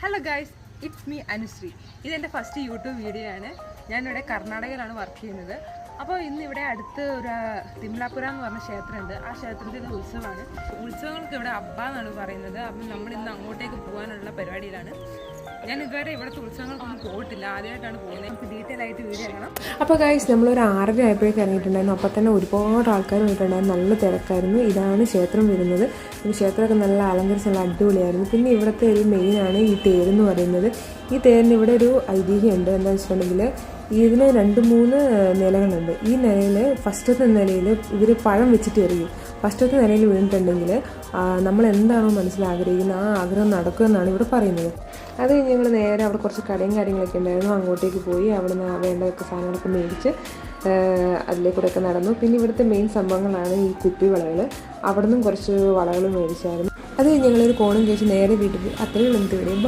Hello guys, it's me Anushree. ഇതെൻ്റെ first YouTube video ആണ്. ഞാനിവിടെ കർണാടകയിലാണ് വർക്ക് ചെയ്യുന്നത്. അപ്പോൾ ഇന്നിവിടെ അടുത്ത് ഒരു തിമ്ലാപുര എന്ന് പറഞ്ഞ ക്ഷേത്രമുണ്ട്. ആ ക്ഷേത്രത്തിൻ്റെ ഉത്സവമാണ്. ഉത്സവങ്ങൾക്ക് ഇവിടെ അബ്ബ എന്നാണ് പറയുന്നത്. അപ്പം നമ്മളിന്ന് അങ്ങോട്ടേക്ക് പോകാനുള്ള പരിപാടിയിലാണ്. ഞാൻ ഇതുവരെ ഇവിടുത്തെ ഉത്സവങ്ങൾക്കൊന്നും പോയിട്ടില്ല, ആദ്യമായിട്ടാണ് പോകുന്നത്. നമുക്ക് ഡീറ്റെയിൽ ആയിട്ട് വീഡിയോ കാണാം. അപ്പോൾ ഗൈസ്, നമ്മളൊരു 6:30 ആയപ്പോഴേക്ക് ഇറങ്ങിയിട്ടുണ്ടായിരുന്നു. അപ്പോൾ തന്നെ ഒരുപാട് ആൾക്കാർ വന്നിട്ടുണ്ടായിരുന്നു. നല്ല തിരക്കായിരുന്നു. ഇതാണ് ക്ഷേത്രം വരുന്നത്. ക്ഷേത്രമൊക്കെ നല്ല അലങ്കരിച്ച് നല്ല അടിപൊളിയായിരുന്നു. പിന്നെ ഇവിടുത്തെ ഒരു മെയിനാണ് ഈ തേരെന്ന് പറയുന്നത്. ഈ തേരിന് ഇവിടെ ഒരു ഐതിഹ്യമുണ്ട്. എന്താണെന്ന് വെച്ചിട്ടുണ്ടെങ്കിൽ ഇതിന് 2-3 നിലകളുണ്ട്. ഈ നിലയിൽ ഫസ്റ്റത്തെ നിലയിൽ ഇവർ പഴം വെച്ചിട്ട് എറിയും. ഫസ്റ്റത്തെ നിലയിൽ വീണിട്ടുണ്ടെങ്കിൽ നമ്മൾ എന്താണോ മനസ്സിലാഗ്രഹിക്കുന്നത് ആ ആഗ്രഹം നടക്കുമെന്നാണ് ഇവിടെ പറയുന്നത്. അത് കഴിഞ്ഞ് ഞങ്ങൾ നേരെ അവിടെ കുറച്ച് കടയും കാര്യങ്ങളൊക്കെ ഉണ്ടായിരുന്നു. അങ്ങോട്ടേക്ക് പോയി അവിടെ നിന്ന് വേണ്ടതൊക്കെ സാധനങ്ങളൊക്കെ മേടിച്ച് അതിലേക്കൂടെയൊക്കെ നടന്നു. പിന്നെ ഇവിടുത്തെ മെയിൻ സംഭവങ്ങളാണ് ഈ കുപ്പി വളകൾ. അവിടെ നിന്നും കുറച്ച് വളകൾ മേടിച്ചായിരുന്നു. അത് കഴിഞ്ഞ് ഞങ്ങളൊരു കോണും കഴിച്ച് നേരെ വീട്ടിൽ പോയി. അത്രയും നമുക്ക് വരും.